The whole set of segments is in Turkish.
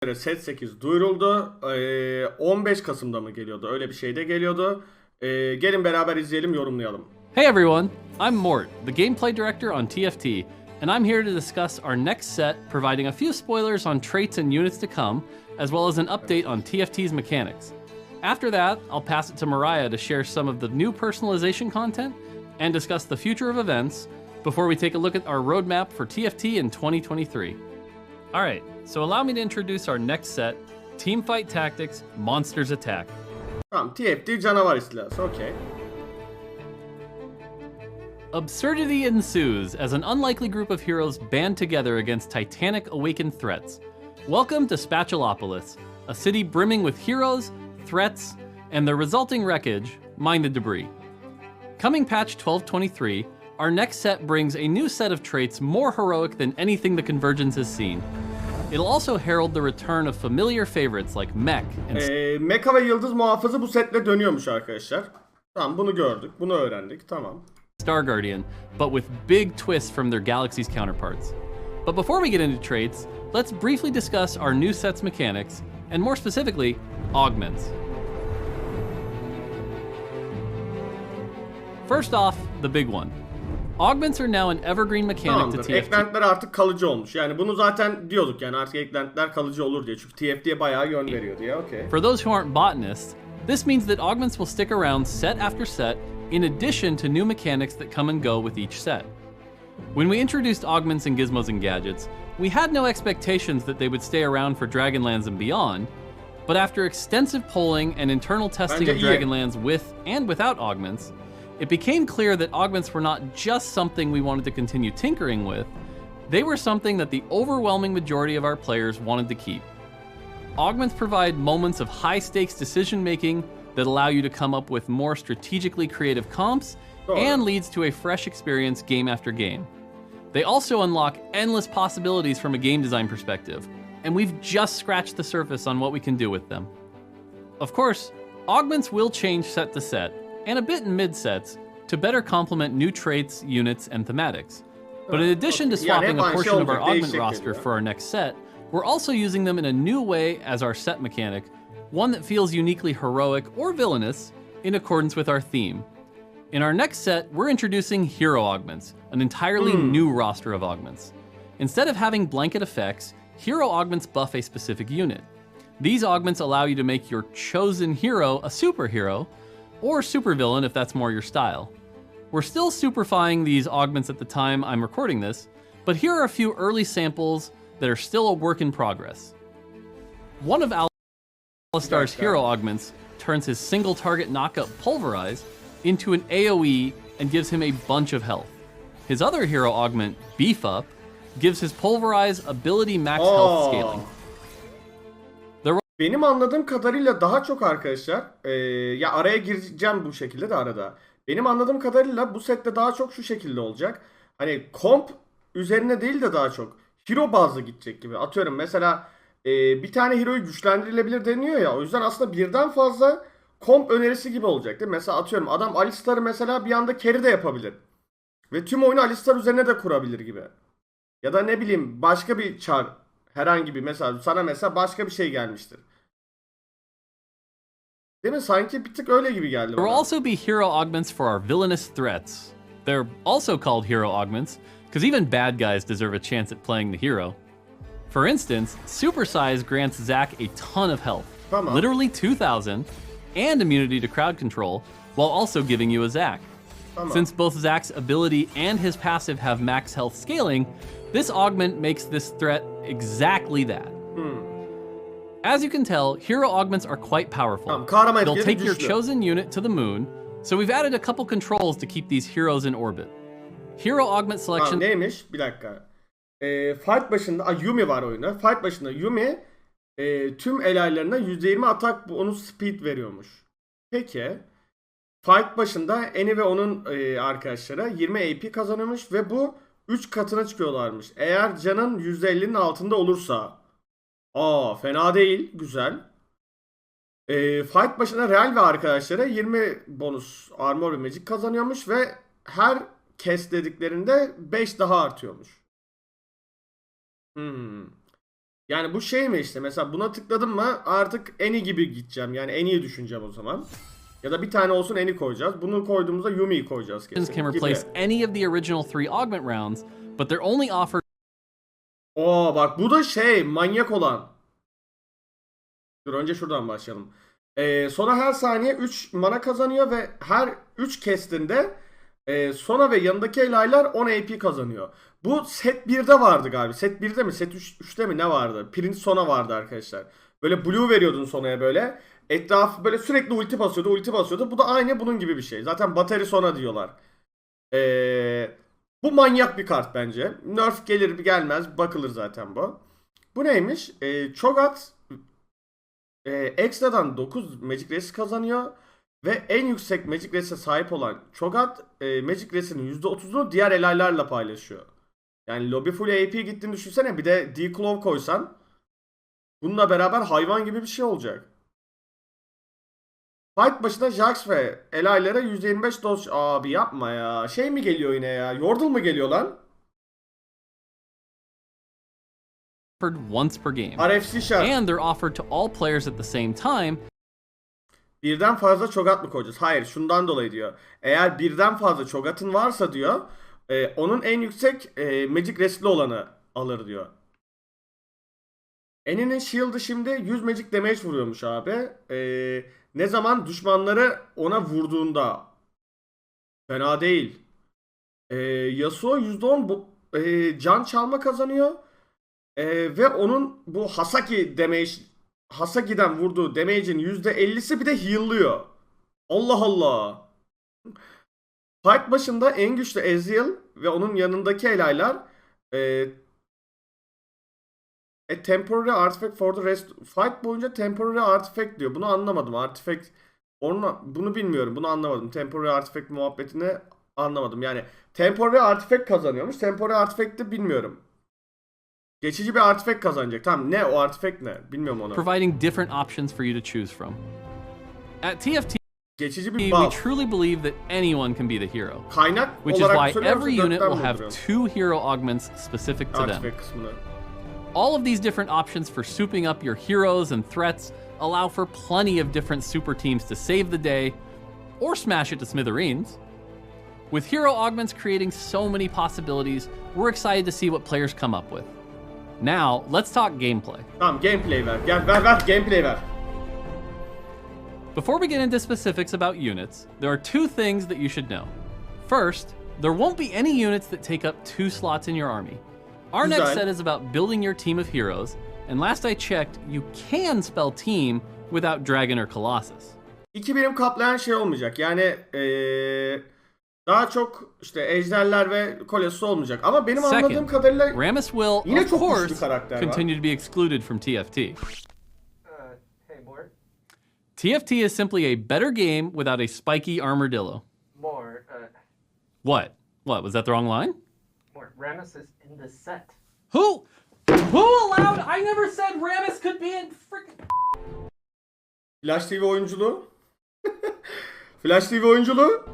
Set 8 duyuruldu. 15 Kasım'da mı geliyordu? Öyle bir şey de geliyordu. Gelin beraber izleyelim, yorumlayalım. Hey everyone, I'm Mort, the gameplay director on TFT, and I'm here to discuss our next set, providing a few spoilers on traits and units to come, as well as an update on TFT's mechanics. After that, I'll pass it to Mariah to share some of the new personalization content and discuss the future of events before we take a look at our roadmap for TFT in 2023. Alright, so allow me to introduce our next set, Teamfight Tactics Monsters Attack. Tamam, TFT canavar istilası, okey. Absurdity ensues as an unlikely group of heroes band together against titanic awakened threats. Welcome to Spatulopolis, a city brimming with heroes, threats, and the resulting wreckage, minded debris. Coming patch 1223, our next set brings a new set of traits more heroic than anything the Convergence has seen. It'll also herald the return of familiar favorites like Mech and MEKA ve Yıldız Muhafızı bu setle dönüyormuş arkadaşlar. Tamam, bunu gördük, bunu öğrendik, tamam. Star Guardian, but with big twists from their galaxy's counterparts. But before we get into traits, let's briefly discuss our new set's mechanics, and more specifically, augments. First off, the big one. Augments are now an evergreen mechanic to TFT. Eklentiler artık kalıcı olmuş. Yani bunu zaten diyorduk, yani artık eklentiler kalıcı olur diye. Çünkü TFT'ye bayağı yön veriyor diye. Okay. For those who aren't botanists, this means that augments will stick around set after set in addition to new mechanics that come and go with each set. When we introduced augments and gizmos and gadgets, we had no expectations that they would stay around for Dragonlands and beyond, but after extensive polling and internal testing of Dragonlands with and without augments, it became clear that augments were not just something we wanted to continue tinkering with, they were something that the overwhelming majority of our players wanted to keep. Augments provide moments of high-stakes decision-making that allow you to come up with more strategically creative comps and leads to a fresh experience game after game. They also unlock endless possibilities from a game design perspective, and we've just scratched the surface on what we can do with them. Of course, augments will change set to set, and a bit in mid-sets, to better complement new traits, units, and thematics. But in addition to swapping a portion of our augment roster for our next set, we're also using them in a new way as our set mechanic, one that feels uniquely heroic or villainous in accordance with our theme. In our next set, we're introducing hero augments, an entirely new roster of augments. Instead of having blanket effects, hero augments buff a specific unit. These augments allow you to make your chosen hero a superhero, or supervillain if that's more your style. We're still superfying these augments at the time I'm recording this, but here are a few early samples that are still a work in progress. One of Alistar's hero augments turns his single target knockup Pulverize into an AoE and gives him a bunch of health. His other hero augment, Beef Up, gives his Pulverize ability max health scaling. Benim anladığım kadarıyla daha çok arkadaşlar, ya araya gireceğim bu şekilde de arada. Benim anladığım kadarıyla bu sette daha çok şu şekilde olacak. Hani komp üzerine değil de daha çok hero bazlı gidecek gibi. Atıyorum mesela bir tane hero'yu güçlendirilebilir deniyor ya. O yüzden aslında birden fazla komp önerisi gibi olacak değil mi? Mesela atıyorum adam Alistar'ı mesela bir anda carry de yapabilir. Ve tüm oyunu Alistar üzerine de kurabilir gibi. Ya da ne bileyim başka bir char, herhangi bir mesela sana mesela başka bir şey gelmiştir. Değil mi? Sanki bir tık öyle gibi geldi bana. There will also be hero augments for our villainous threats. They're also called hero augments, because even bad guys deserve a chance at playing the hero. For instance, Super Size grants Zack a ton of health, literally 2,000, and immunity to crowd control, while also giving you a Zack. Since both Zack's ability and his passive have max health scaling, this augment makes this threat exactly that. As you can tell, hero augments are quite powerful. They'll take your chosen unit to the moon, so we've added a couple controls to keep these heroes in orbit. Hero augment selection... Neymiş? Bir dakika. Fight başında... Yumi var oyunda. Fight başında Yumi tüm elaylarına %20 atak bonus speed veriyormuş. Peki. Fight başında Annie ve onun arkadaşlara 20 AP kazanıyormuş ve bu 3 katına çıkıyorlarmış. Eğer canın %50'nin altında olursa... fena değil. Güzel. Fight başına Real ve arkadaşlara 20 bonus armor ve magic kazanıyormuş ve her kes dediklerinde 5 daha artıyormuş. Yani bu şey mi işte, mesela buna tıkladım mı artık eni gibi gideceğim. Yani en iyi düşüneceğim o zaman. Ya da bir tane olsun eni koyacağız. Bunu koyduğumuzda Yumi'yi koyacağız kesin. Can replace any of the original 3 augment rounds, but they're only offered. Oo bak, bu da şey manyak olan. Dur önce şuradan başlayalım. Sona her saniye 3 mana kazanıyor ve her 3 kestinde Sona ve yanındaki elaylar 10 AP kazanıyor. Bu set 1'de vardı galiba. Set 1'de mi? Set 3'te mi? Ne vardı? Prince Sona vardı arkadaşlar. Böyle blue veriyordun Sona'ya böyle. Etrafı böyle sürekli ulti basıyordu, ulti basıyordu. Bu da aynı bunun gibi bir şey. Zaten battery Sona diyorlar. Bu manyak bir kart bence. Nerf gelir gelmez bakılır zaten bu. Bu neymiş? Cho'Gath Extra'dan 9 Magic Race kazanıyor. Ve en yüksek Magic Race'e sahip olan Cho'Gath Magic Race'inin %30'unu diğer elaylarla paylaşıyor. Yani lobby full AP gittiğini düşünsene, bir de D-Claw koysan bununla beraber hayvan gibi bir şey olacak. Fight başına Jax ve elaylara %25 doz... Abi yapma ya. Şey mi geliyor yine ya? Yordle mu geliyor lan? once per game. RFC şart. And they're offered to all players at the same time. Birden fazla Cho'Gath mı koyacağız? Hayır, şundan dolayı diyor. Eğer birden fazla Cho'Gath'ın varsa diyor, onun en yüksek Magic Rest'li olanı alır diyor. Eni'nin shield'ı şimdi 100 Magic Damage vuruyormuş abi. Ne zaman düşmanları ona vurduğunda. Fena değil. Yasuo %10 can çalma kazanıyor. Ve onun bu Hasaki'den vurduğu damage'in %50'si bir de heal'lıyor. Allah Allah. Fight başında en güçlü Ezreal ve onun yanındaki elaylar temporary artifact for the rest. Fight boyunca temporary artifact diyor. Bunu anlamadım. Artifact bunu bilmiyorum. Bunu anlamadım. Temporary artifact muhabbetini anlamadım. Yani temporary artifact kazanıyormuş. Temporary artifact'i bilmiyorum. Geçici bir artifact kazanacak. Tamam, ne o artifact ne? Bilmiyorum onu. Providing different options for you to choose from. At TFT, Geçici bir we buff. truly believe that anyone can be the hero. Kaynak Which is olarak why söylüyor every musun? unit Dörtten will have bulduruyorum 2 hero augments specific to them. artifact kısmını. All of these different options for souping up your heroes and threats allow for plenty of different super teams to save the day or smash it to smithereens. With hero augments creating so many possibilities, we're excited to see what players come up with. Now, let's talk gameplay. Tamam, gameplay ver. Gel ver gameplay ver. Before we get into specifics about units, there are 2 things that you should know. First, there won't be any units that take up 2 slots in your army. Our next Güzel. set is about building your team of heroes, and last I checked, you can spell team without Dragon or Colossus. 2 birim kaplayan şey olmayacak. Yani daha çok işte ejderler ve kolesi olmayacak. Ama benim anladığım Second, kadarıyla Rammus will, yine of çok güçlü course, karakter var. continue to be excluded from TFT. Hey, more? TFT is simply a better game without a spiky armadillo. More, What? What, was that the wrong line? more. Rammus is in the set. Who allowed? I never said Rammus could be in freaking. Flash TV oyunculuğu. Flash TV oyunculuğu.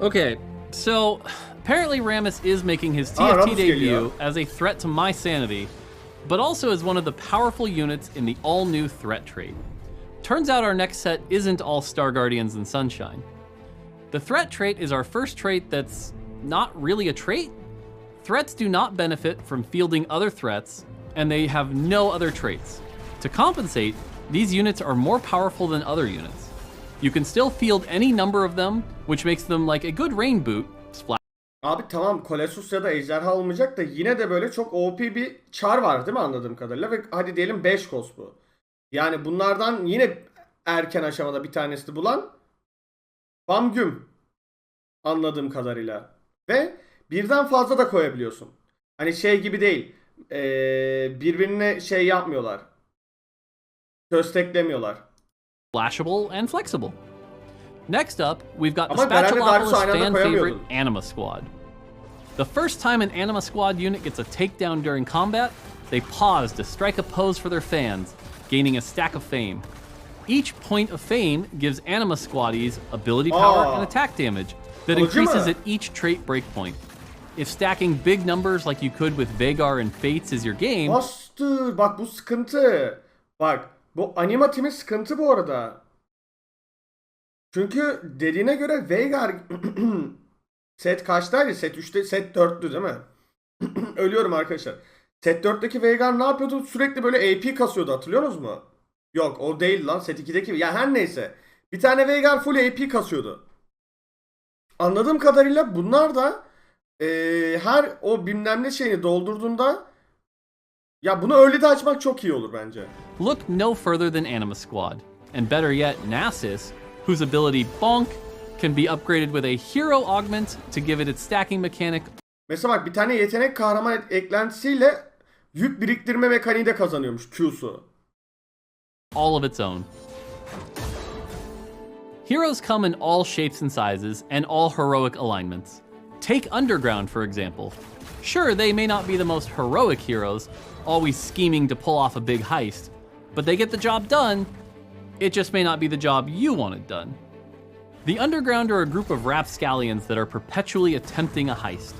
Okay, so apparently Rammus is making his Rammus TFT geliyor. debut as a threat to my sanity, but also as one of the powerful units in the all-new threat trait. Turns out our next set isn't all Star Guardians and Sunshine. The threat trait is our first trait that's not really a trait. Threats do not benefit from fielding other threats, and they have no other traits. To compensate, these units are more powerful than other units. You can still field any number of them, which makes them like a good rain boot. Abi tamam, Colossus ya da ejderha olmayacak da yine de böyle çok OP bir çar var değil mi anladığım kadarıyla, ve hadi diyelim 5 kos bu. Yani bunlardan yine erken aşamada bir tanesini bulan Bamgüm anladığım kadarıyla. Ve birden fazla da koyabiliyorsun. Hani şey gibi değil. Birbirine şey yapmıyorlar. Kösteklemiyorlar. Flashable and flexible. Next up, we've got the Ama Garen'le Darius'u Spatulopolis aynı anda fan favorite koyamıyordun. Anima Squad. The first time an Anima Squad unit gets a takedown during combat, they pause to strike a pose for their fans, gaining a stack of fame. Each point of fame gives Anima Squaddies ability power and attack damage that Kalıcı increases mı? at each trait breakpoint. if stacking big numbers like you could with Vhagar and Fates is your game, Bastır. Bak bu sıkıntı. Bak bu animatimi sıkıntı bu arada. Çünkü dediğine göre Vhagar set kaçtaydı? Set 3'te, set 4'tü değil mi? Ölüyorum arkadaşlar. Set 4'teki Vhagar ne yapıyordu? Sürekli böyle AP kasıyordu, hatırlıyorsunuz mu? Yok o değil lan, set 2'deki. Ya her neyse. Bir tane Vhagar full AP kasıyordu. Anladığım kadarıyla bunlar da her o bilmem ne şeyini doldurduğunda, ya bunu early'de açmak çok iyi olur bence. look no further than Anima Squad, and better yet, Nasus, whose ability Bonk can be upgraded with a hero augment to give it its stacking mechanic. Mesela bak bir tane yetenek kahraman eklentisiyle yük biriktirme mekaniği de kazanıyormuş Q'su. All of its own. Heroes come in all shapes and sizes and all heroic alignments. Take Underground, for example. Sure, they may not be the most heroic heroes, always scheming to pull off a big heist, but they get the job done. It just may not be the job you wanted done. The Underground are a group of rapscallions that are perpetually attempting a heist.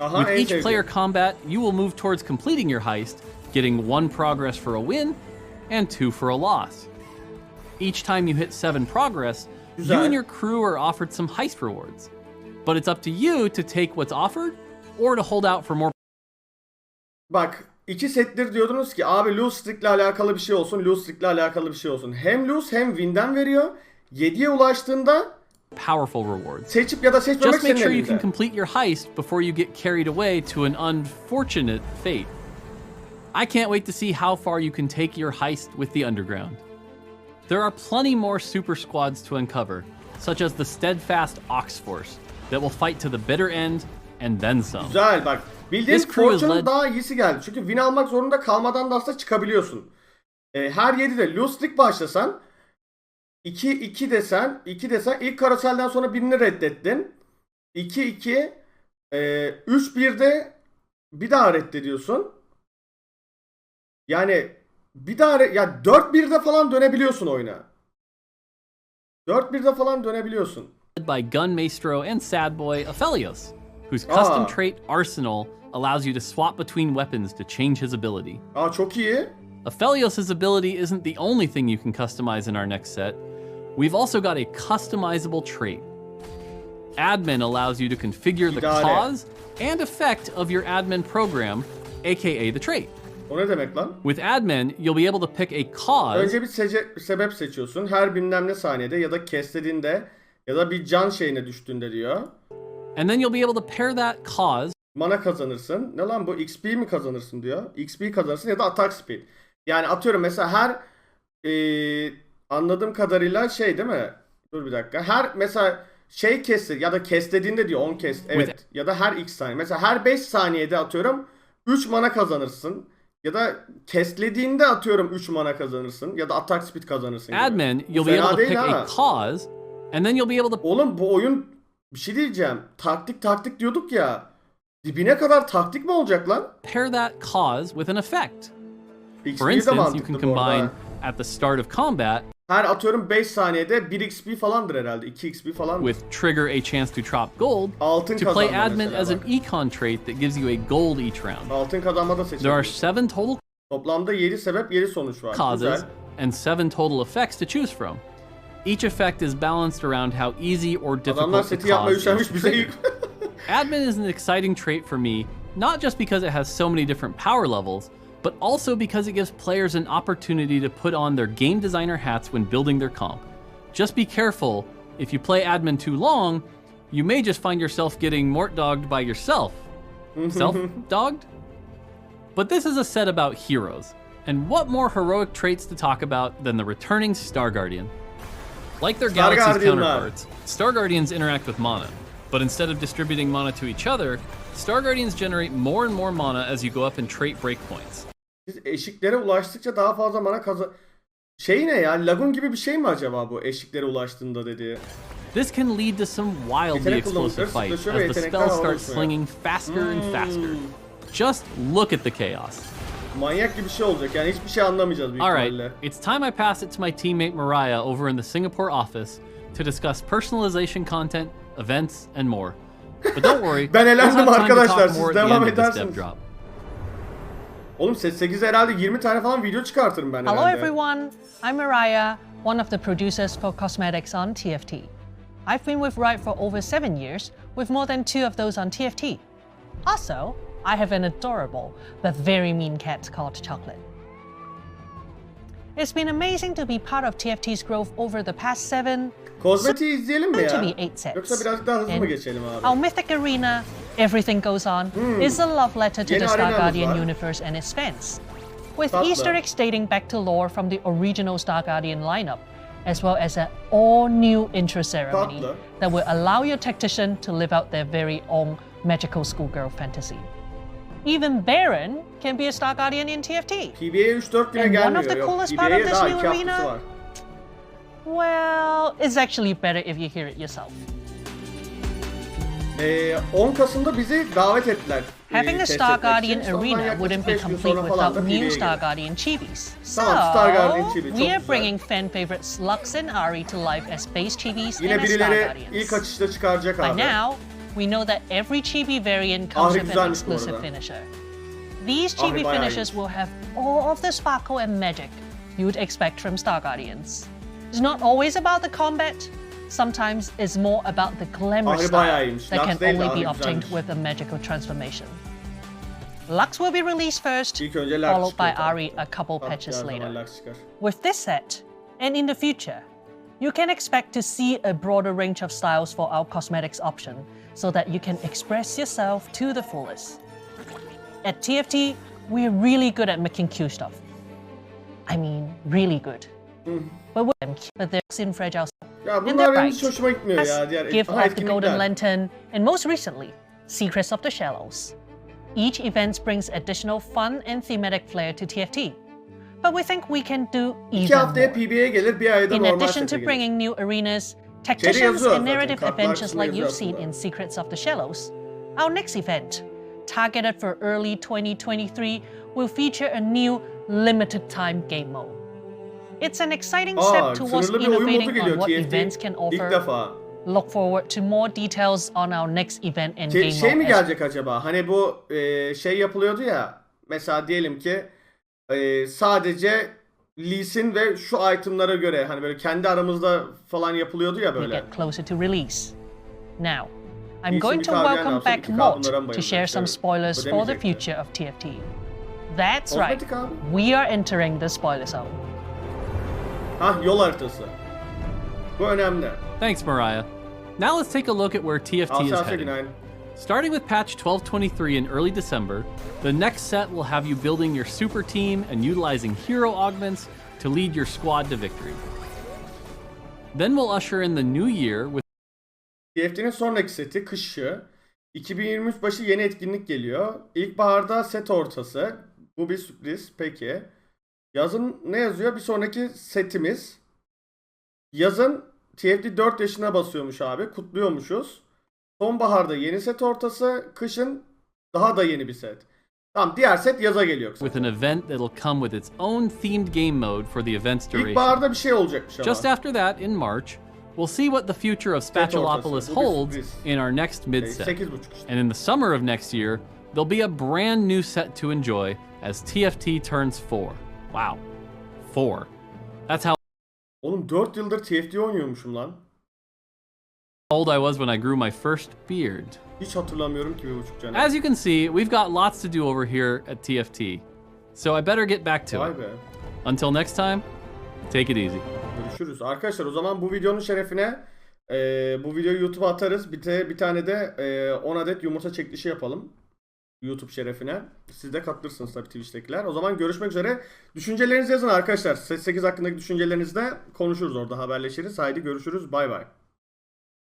With each player combat, you will move towards completing your heist, getting 1 progress for a win and 2 for a loss. Each time you hit 7 progress, you and your crew are offered some heist rewards. But it's up to you to take what's offered or to hold out for more. Bak 2 settir diyordunuz ki abi lose streak'le alakalı bir şey olsun, lose streak'le alakalı bir şey olsun. Hem lose hem win'den veriyor. 7'ye ulaştığında Powerful rewards. seçip ya da seçmemek Just make senin sure you can elinde. complete your heist before you get carried away to an unfortunate fate. I can't wait to see how far you can take your heist with the Underground. There are plenty more super squads to uncover, such as the Steadfast Ox Force, that will fight to the bitter end and then some. Güzel bak. Bildiğin This crew is Fortune'un led- daha iyisi geldi. Çünkü win almak zorunda kalmadan da aslında çıkabiliyorsun. Her 7'de lose streak başlasan 2 desen ilk karoselden sonra birini reddettin. 2-2 3-1'de bir daha reddediyorsun. Yani bir daha ya 4-1'de falan dönebiliyorsun oyuna. 4-1'de falan dönebiliyorsun. Led by Gun Maestro and Sad Boy Aphelios, whose custom trait Arsenal allows you to swap between weapons to change his ability. Aa çok iyi. Aphelios' ability isn't the only thing you can customize in our next set. We've also got a customizable trait. Admin allows you to configure the cause and effect of your admin program, aka the trait. O ne demek lan? With admin, you'll be able to pick a cause. Önce bir sebep seçiyorsun. Her bilmem ne saniyede ya da kestiğinde ya da bir can şeyine düştüğünde diyor. And then you'll be able to pair that cause. Mana kazanırsın. Ne lan bu? XP mi kazanırsın diyor. XP kazanırsın ya da attack speed. Yani atıyorum mesela her anladığım kadarıyla şey değil mi? Dur bir dakika. Her mesela şey kestir ya da dediğinde diyor 10 kes. Evet. Ya da her x saniye. Mesela her 5 saniyede atıyorum 3 mana kazanırsın. Ya da kestlediğinde atıyorum 3 mana kazanırsın. Ya da attack speed kazanırsın gibi. Admin, you'll be able to pick a cause. And then you'll be able to... Oğlum bu oyun bir şey diyeceğim. Taktik diyorduk ya. Dibine kadar taktik mi olacak lan? Pair that cause with an effect. For XP'yi de instance, you mantıklı can bu combine arada. at the start of combat Her atıyorum 5 saniyede 1 XP falandır herhalde. 2 XP falandır. with trigger a chance to drop gold Altın to play kazanma admin mesela as an bak. econ trait that gives you a gold each round. Altın kazanma da There are seçebilirsin. 7 total Toplamda 7 sebep 7 sonuç var. causes Güzel. and 7 total effects to choose from. Each effect is balanced around how easy or Adamlar difficult the seti yapmaya cause is üşenmiş to bize trigger. Admin is an exciting trait for me, not just because it has so many different power levels, but also because it gives players an opportunity to put on their game designer hats when building their comp. Just be careful, if you play admin too long, you may just find yourself getting mort-dogged by yourself. Self-dogged? But this is a set about heroes, and what more heroic traits to talk about than the returning Star Guardian? Like their galaxy's Guardianlar. counterparts, Star Guardians interact with mana, but instead of distributing mana to each other, Star Guardians generate more and more mana as you go up in trait breakpoints. Siz eşiklere ulaştıkça daha fazla mana kazan... Şey ne ya? Lagun gibi bir şey mi acaba bu eşiklere ulaştığında dediği? This can lead to some wildly Yetenek explosive kullanımları fights sıklaşıyor ve as the yetenekler spell havalı starts uçmuyor. slinging faster and faster. Just look at the chaos. Manyak gibi bir şey olacak yani hiçbir şey anlamayacağız büyük Alright, ihtimalle. it's time I pass it to my teammate Mariah over in the Singapore office to discuss personalization content, events, and more. But don't worry, Ben we'll elendim have time to arkadaşlar, talk siz more at the devam end of this edersiniz. step drop. Oğlum SET8 herhalde 20 tane falan video çıkartırım ben Hello herhalde. everyone, I'm Mariah, one of the producers for cosmetics on TFT. I've been with Riot for over 7 years, with more than 2 of those on TFT. Also, I have an adorable but very mean cat called Chocolate. It's been amazing to be part of TFT's growth over the past 7, Kozmetiği izleyelim mi soon to ya? be 8 sets. Yoksa birazcık daha hızlı mı And geçelim abi? our mythic arena, Everything Goes On, is a love letter to Yeni the Star arenamız Guardian var. universe and its fans, with Tatlı. Easter eggs dating back to lore from the original Star Guardian lineup, as well as an all-new intro ceremony Tatlı. that will allow your tactician to live out their very own magical schoolgirl fantasy. Even Baron can be a Star Guardian in TFT. PB'ye 3-4 güne And one gelmiyor. of the Yok, coolest part of PB'ye this daha new 2 haftası arena- var. Well, it's actually better if you hear it yourself. 10 Kasım'da bizi davet ettiler. Having a test Star etmek için. Guardian Ondan arena yaklaşık wouldn't be 5 gün complete sonra falan da without PB'ye new Star gelir. Guardian chibis. So, Tamam, Star Guardian chibi, çok we are güzel. bringing fan favorites Lux and Ari to life as base chibis Yine and as Star birileri Guardians. ilk açışta çıkaracak By abi. now, we know that every chibi variant comes Ahri with an güzelmiş bu exclusive arada. finisher. These Ahri chibi bayağı finishers iyiymiş. will have all of the sparkle and magic you'd expect from Star Guardians. It's not always about the combat. Sometimes it's more about the glamour Ahri bayağı style iyiymiş. that Lux can değil de only Ahri be obtained güzelmiş. with a magical transformation. Lux will be released first, İlk önce Lux followed by çıkıyor tabii. Ari a couple Tabii, patches her zaman later. Lux çıkar. With this set, and in the future, you can expect to see a broader range of styles for our cosmetics option so that you can express yourself to the fullest. At TFT, we're really good at making cute stuff. I mean, really good. But they're in fragile Ya and bunlar they're benim right. hiç hoşuma gitmiyor As ya. Diğer Gift Aha, of the Golden etkinlikler. Lantern, and most recently, Secrets of the Shallows. Each event brings additional fun and thematic flair to TFT. But we think we can do 2 even haftaya more. PB'ye gelir, bir ayda In normal addition sete to gelir. bringing new arenas, tacticians, yazıyor and zaten, narrative kartlar adventures kısmında like you've yazıyor seen aslında. in Secrets of the Shallows, our next event, targeted for early 2023, will feature a new limited time game mode. It's an exciting step towards sınırlı bir oyun modu innovating on geliyor what TFT. events can İlk offer. defa. Look forward to more details on our next event and game Şey mi mode. as- gelecek acaba? Hani bu şey yapılıyordu ya. Mesela diyelim ki sadece Lee Sin ve şu itemlara göre hani böyle kendi aramızda falan yapılıyordu ya we böyle. get closer to release. Now, I'm İyisi going bir to kahveyen welcome alsın, back iki kahve Mort bunlara mı to bayılacak? share some Evet, spoilers for the ödemeyecekler. future of TFT. That's right, Kozmetik abi. we are entering the spoiler zone. Yol haritası. Bu önemli. Thanks, Mariah. Now let's take a look at where TFT is Asya heading. günaydın. Starting with patch 1223 in early December, the next set will have you building your super team and utilizing hero augments to lead your squad to victory. Then we'll usher in the new year with TFT'nin sonraki seti kışı. 2023 başı yeni etkinlik geliyor. İlkbaharda set ortası. Bu bir sürpriz. Peki. Yazın ne yazıyor? Bir sonraki setimiz. Yazın TFT 4 yaşına basıyormuş abi. Kutluyormuşuz. Sonbaharda yeni set ortası. Kışın daha da yeni bir set. Tamam, diğer set yaza geliyor. with an event that'll come with its own themed game mode for the event's duration. İlkbaharda bir şey olacakmış ama. Just after that, in March, we'll see what the future of Spatulopolis ortası. Bu bir holds sürpriz. in our next mid set. 8.5 işte. And in the summer of next year, there'll be a brand new set to enjoy as TFT turns 4. Wow. 4. That's how Oğlum 4 yıldır TFT oynuyormuşum lan. old I was when I grew my first beard. Hiç hatırlamıyorum ki 1.5 canım. As you can see, we've got lots to do over here at TFT. So I better get back to Vay it. be. Until next time, take it easy. Görüşürüz. Arkadaşlar o zaman bu videonun şerefine bu videoyu YouTube'a atarız. Bir tane de 10 adet yumurta çekilişi yapalım. YouTube şerefine. Siz de katılırsınız tabii Twitch'tekiler. O zaman görüşmek üzere. Düşüncelerinizi yazın arkadaşlar. SET8 hakkındaki düşüncelerinizde konuşuruz orada, haberleşiriz. Haydi görüşürüz. Bay bay.